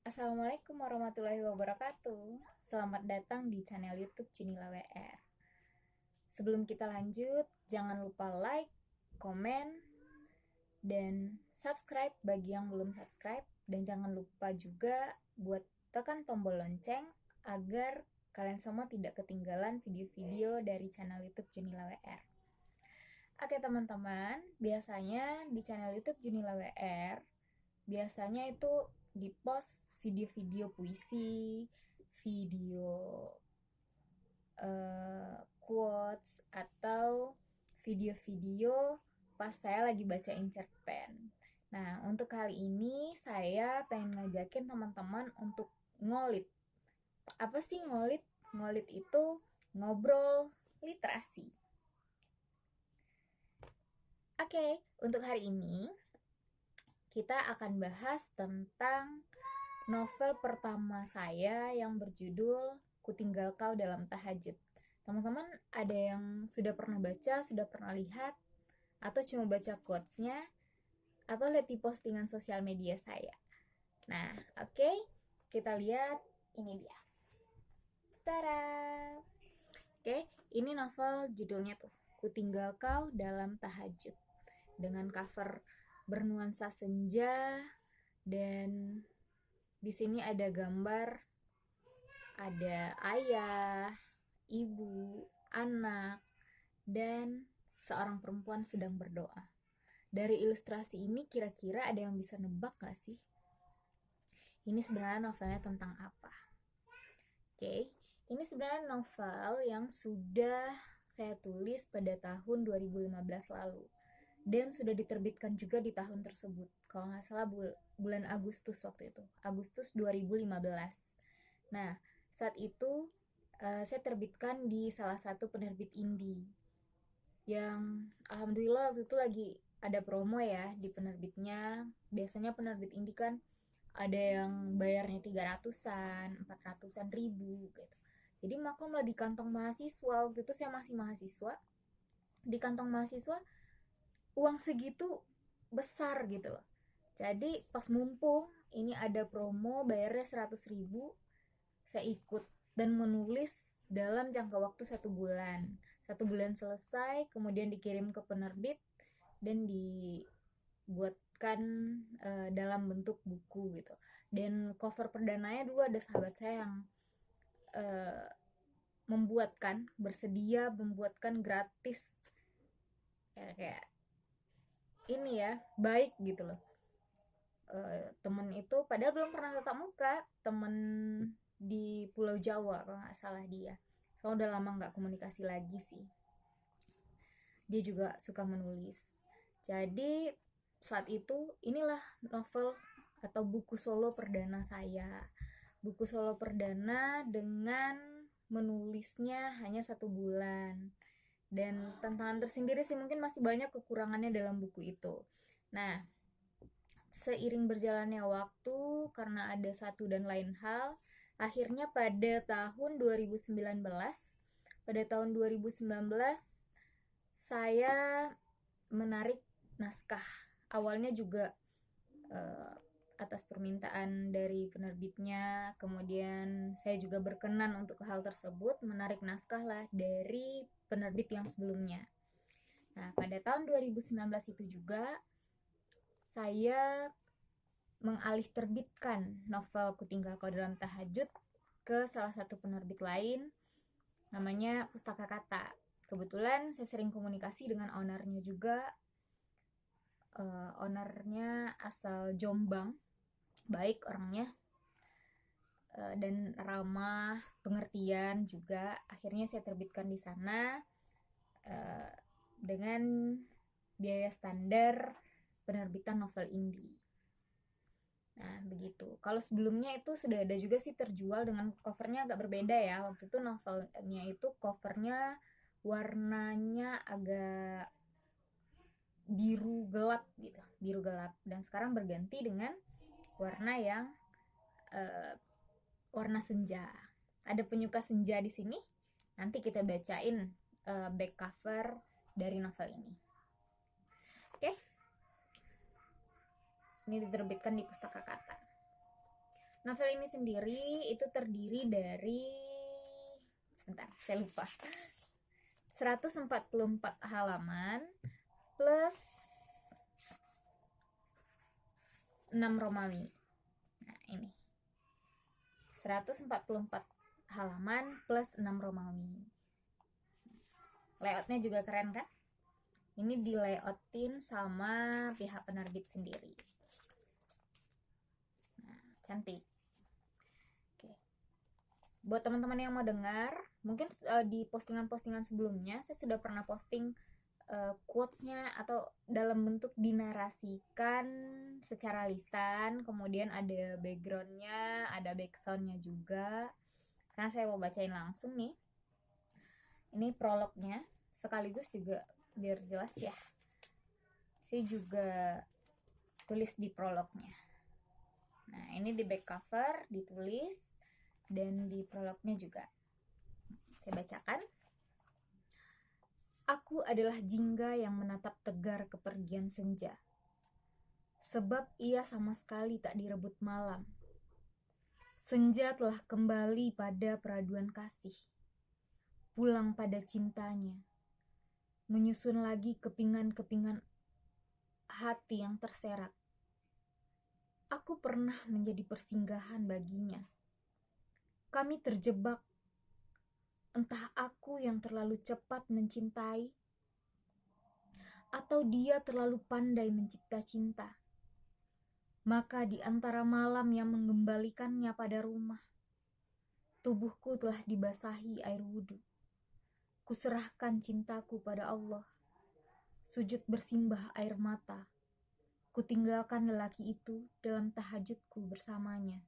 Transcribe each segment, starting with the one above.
Assalamualaikum warahmatullahi wabarakatuh. Selamat datang di channel YouTube Junila WR. Sebelum kita lanjut, jangan lupa like, komen, dan subscribe bagi yang belum subscribe. Dan jangan lupa juga buat tekan tombol lonceng agar kalian semua tidak ketinggalan video-video dari channel YouTube Junila WR. Oke teman-teman, biasanya di channel YouTube Junila WR biasanya itu di post video-video puisi, video quotes, atau video-video pas saya lagi bacain cerpen. Nah, untuk kali ini saya pengen ngajakin teman-teman untuk ngolit. Apa sih ngolit? Ngolit itu ngobrol literasi. Oke, untuk hari ini kita akan bahas tentang novel pertama saya yang berjudul Kutinggal Kau Dalam Tahajud. Teman-teman ada yang sudah pernah baca, sudah pernah lihat, atau cuma baca quotes-nya, atau lihat di postingan sosial media saya. Nah, oke, kita lihat, ini dia. Tada! Oke, ini novel judulnya tuh, Kutinggal Kau Dalam Tahajud. Dengan cover bernuansa senja, dan di sini ada gambar, ada ayah, ibu, anak, dan seorang perempuan sedang berdoa. Dari ilustrasi ini kira-kira ada yang bisa nebak gak sih? Ini sebenarnya novelnya tentang apa? Oke, ini sebenarnya novel yang sudah saya tulis pada tahun 2015 lalu. Dan sudah diterbitkan juga di tahun tersebut. Kalau nggak salah bulan Agustus waktu itu. Agustus 2015. Nah, saat itu saya terbitkan di salah satu penerbit indie. Yang alhamdulillah waktu itu lagi ada promo ya di penerbitnya. Biasanya penerbit indie kan ada yang bayarnya 300-an, 400-an ribu gitu. Jadi maklumlah di kantong mahasiswa, waktu itu saya masih mahasiswa. Di kantong mahasiswa uang segitu besar gitu loh. Jadi pas mumpung ini ada promo bayarnya 100 ribu, saya ikut dan menulis dalam jangka waktu 1 bulan. 1 bulan selesai, kemudian dikirim ke penerbit dan dibuatkan dalam bentuk buku gitu. Dan cover perdananya dulu ada sahabat saya yang bersedia membuatkan gratis, kayak ini ya, baik gitu loh. Temen itu padahal belum pernah tatap muka, temen di Pulau Jawa kalau nggak salah dia. Soalnya udah lama nggak komunikasi lagi sih. Dia juga suka menulis. Jadi saat itu inilah novel atau buku solo perdana saya. Buku solo perdana dengan menulisnya hanya 1 bulan. Dan tantangan tersendiri sih, mungkin masih banyak kekurangannya dalam buku itu. Nah, seiring berjalannya waktu, karena ada satu dan lain hal, akhirnya pada tahun 2019 saya menarik naskah. Awalnya juga atas permintaan dari penerbitnya, kemudian saya juga berkenan untuk hal tersebut, menarik naskah lah dari penerbit yang sebelumnya. Nah, pada tahun 2019 itu juga saya mengalih terbitkan novel Kutinggal Kau Dalam Tahajud ke salah satu penerbit lain, namanya Pustaka Kata. Kebetulan saya sering komunikasi dengan ownernya juga. Ownernya asal Jombang, baik orangnya, dan ramah, pengertian juga. Akhirnya saya terbitkan di sana dengan biaya standar penerbitan novel indie. Nah, begitu. Kalau sebelumnya itu sudah ada juga sih terjual dengan covernya agak berbeda ya. Waktu itu novelnya itu covernya warnanya agak biru gelap gitu, biru gelap. Dan sekarang berganti dengan warna yang warna senja. Ada penyuka senja di sini. Nanti kita bacain back cover dari novel ini. Oke. Ini diterbitkan di Pustaka Kata. Novel ini sendiri itu terdiri dari, sebentar, saya lupa, 144 halaman plus 6 Romawi. Nah, ini 144 halaman plus 6 Romawi. Layoutnya juga keren kan? Ini di layoutin sama pihak penerbit sendiri. Nah, cantik. Oke. Buat teman-teman yang mau dengar, mungkin di postingan-postingan sebelumnya saya sudah pernah posting quotes-nya atau dalam bentuk dinarasikan secara lisan, kemudian ada background-nya, ada backsound-nya juga. Karena saya mau bacain langsung nih. Ini prolognya, sekaligus juga biar jelas ya. Saya juga tulis di prolognya. Nah, ini di back cover ditulis dan di prolognya juga. Saya bacakan. Aku adalah jingga yang menatap tegar kepergian senja. Sebab ia sama sekali tak direbut malam. Senja telah kembali pada peraduan kasih. Pulang pada cintanya. Menyusun lagi kepingan-kepingan hati yang terserak. Aku pernah menjadi persinggahan baginya. Kami terjebak. Entah aku yang terlalu cepat mencintai, atau dia terlalu pandai mencipta cinta. Maka di antara malam yang mengembalikannya pada rumah, tubuhku telah dibasahi air wudhu. Kuserahkan cintaku pada Allah. Sujud bersimbah air mata. Kutinggalkan lelaki itu dalam tahajudku bersamanya.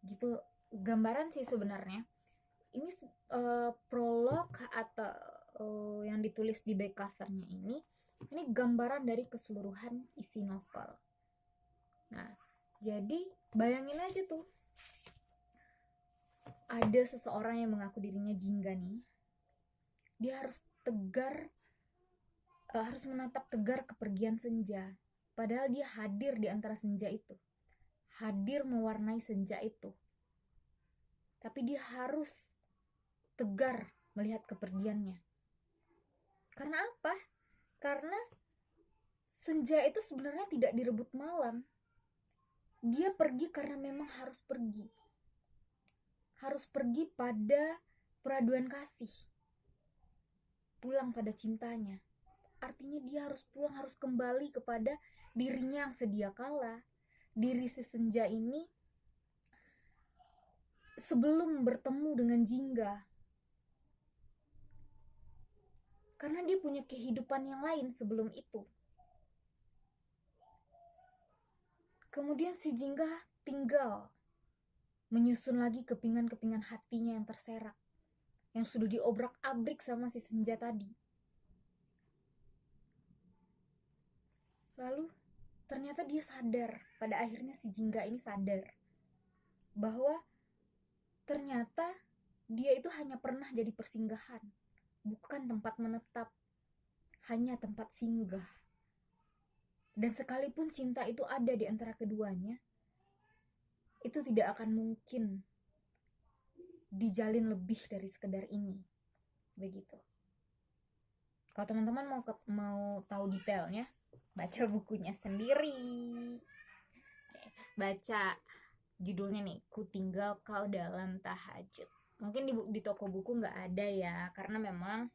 Gitu gambaran sih sebenarnya. Ini prolog atau yang ditulis di back covernya ini gambaran dari keseluruhan isi novel. Nah, jadi bayangin aja tuh, ada seseorang yang mengaku dirinya jingga nih. Dia harus tegar, harus menatap tegar kepergian senja. Padahal dia hadir di antara senja itu. Hadir mewarnai senja itu. Tapi dia harus tegar melihat kepergiannya. Karena apa? Karena senja itu sebenarnya tidak direbut malam. Dia pergi karena memang harus pergi. Harus pergi pada peraduan kasih. Pulang pada cintanya. Artinya dia harus pulang, harus kembali kepada dirinya yang sedia kala. Diri si senja ini sebelum bertemu dengan jingga. Karena dia punya kehidupan yang lain sebelum itu. Kemudian si jingga tinggal menyusun lagi kepingan-kepingan hatinya yang terserak, yang sudah diobrak-abrik sama si senja tadi. Lalu ternyata dia sadar, pada akhirnya si jingga ini sadar bahwa ternyata dia itu hanya pernah jadi persinggahan, bukan tempat menetap, hanya tempat singgah. Dan sekalipun cinta itu ada di antara keduanya, itu tidak akan mungkin dijalin lebih dari sekedar ini. Begitu. Kalau teman-teman mau tahu detailnya, baca bukunya sendiri. Baca judulnya nih, Ku Tinggal Kau Dalam Tahajud. Mungkin di toko buku nggak ada ya, karena memang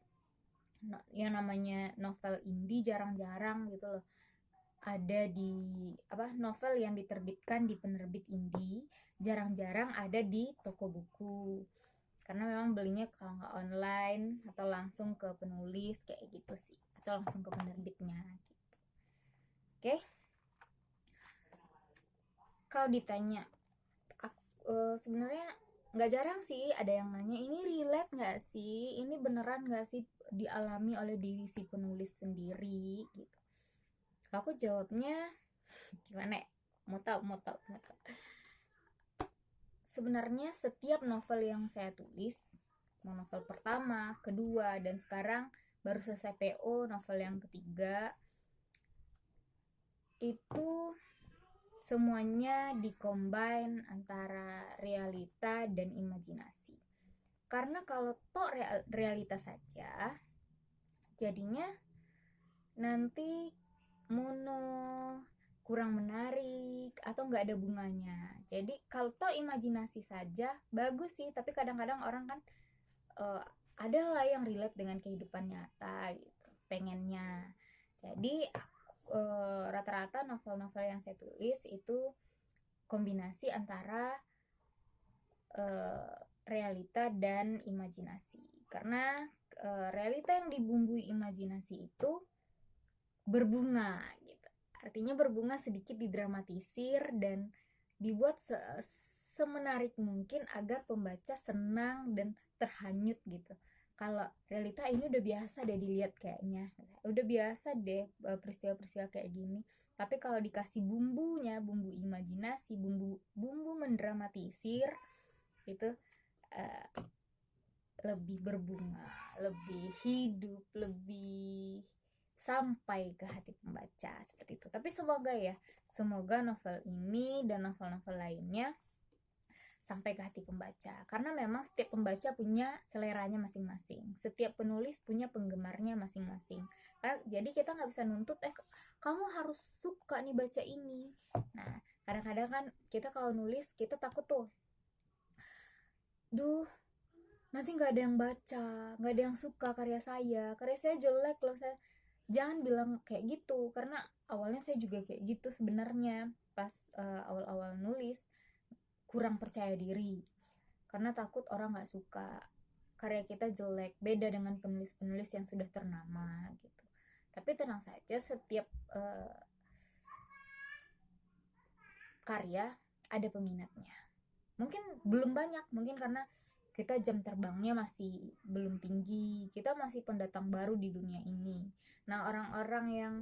yang namanya novel indie jarang-jarang gitu loh ada di novel yang diterbitkan di penerbit indie, jarang-jarang ada di toko buku. Karena memang belinya kalau nggak online atau langsung ke penulis kayak gitu sih, atau langsung ke penerbitnya gitu. Oke. Kalau ditanya, sebenarnya nggak jarang sih ada yang nanya, ini relate nggak sih, ini beneran nggak sih dialami oleh diri si penulis sendiri gitu. Aku jawabnya gimana ya? Mau tahu. Sebenarnya setiap novel yang saya tulis, mau novel pertama, kedua, dan sekarang baru selesai PO novel yang ketiga, itu semuanya dikombin antara realita dan imajinasi. Karena kalau toh realita saja, jadinya nanti mono, kurang menarik, atau nggak ada bunganya. Jadi kalau toh imajinasi saja bagus sih, tapi kadang-kadang orang kan ada lah yang relate dengan kehidupan nyata gitu, pengennya. Jadi rata-rata novel-novel yang saya tulis itu kombinasi antara realita dan imajinasi. Karena realita yang dibumbui imajinasi itu berbunga gitu. Artinya berbunga sedikit didramatisir dan dibuat semenarik mungkin agar pembaca senang dan terhanyut gitu. Kalau realita ini udah biasa deh dilihat kayaknya, udah biasa deh peristiwa-peristiwa kayak gini. Tapi kalau dikasih bumbunya, bumbu imajinasi, bumbu mendramatisir, itu lebih berbunga, lebih hidup, lebih sampai ke hati pembaca seperti itu. Tapi semoga novel ini dan novel-novel lainnya sampai ke hati pembaca, karena memang setiap pembaca punya seleranya masing-masing, setiap penulis punya penggemarnya masing-masing. Jadi kita nggak bisa nuntut kamu harus suka nih baca ini. Nah, kadang-kadang kan kita kalau nulis kita takut tuh, nanti nggak ada yang baca, nggak ada yang suka karya saya jelek loh. Jangan bilang kayak gitu, karena awalnya saya juga kayak gitu sebenarnya. Pas awal-awal nulis kurang percaya diri karena takut orang nggak suka, karya kita jelek, beda dengan penulis-penulis yang sudah ternama gitu. Tapi tenang saja, setiap karya ada peminatnya. Mungkin belum banyak, mungkin karena kita jam terbangnya masih belum tinggi, kita masih pendatang baru di dunia ini. Nah, orang-orang yang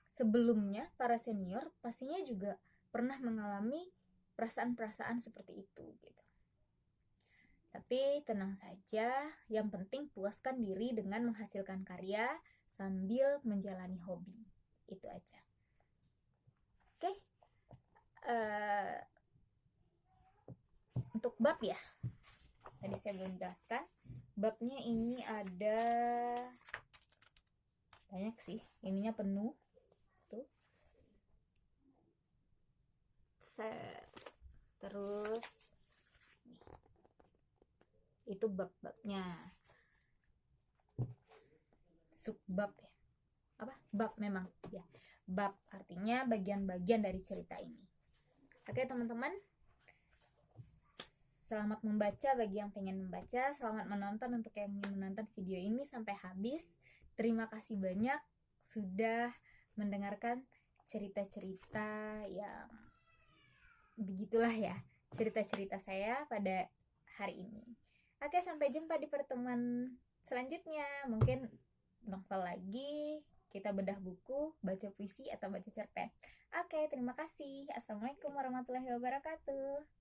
sebelumnya, para senior, pastinya juga pernah mengalami perasaan-perasaan seperti itu gitu. Tapi tenang saja, yang penting puaskan diri dengan menghasilkan karya sambil menjalani hobi. Itu aja. Oke. Untuk bab ya, tadi saya belum jelaskan. Babnya ini ada banyak sih, ininya penuh tuh. Terus itu bab-babnya, subbab ya, apa bab memang ya, bab artinya bagian-bagian dari cerita ini. Oke teman-teman, selamat membaca bagi yang pengen membaca, selamat menonton untuk yang ingin menonton video ini sampai habis. Terima kasih banyak sudah mendengarkan cerita-cerita yang begitulah ya, cerita-cerita saya pada hari ini. Oke, sampai jumpa di pertemuan selanjutnya. Mungkin novel lagi, kita bedah buku, baca puisi, atau baca cerpen. Oke, terima kasih. Assalamualaikum warahmatullahi wabarakatuh.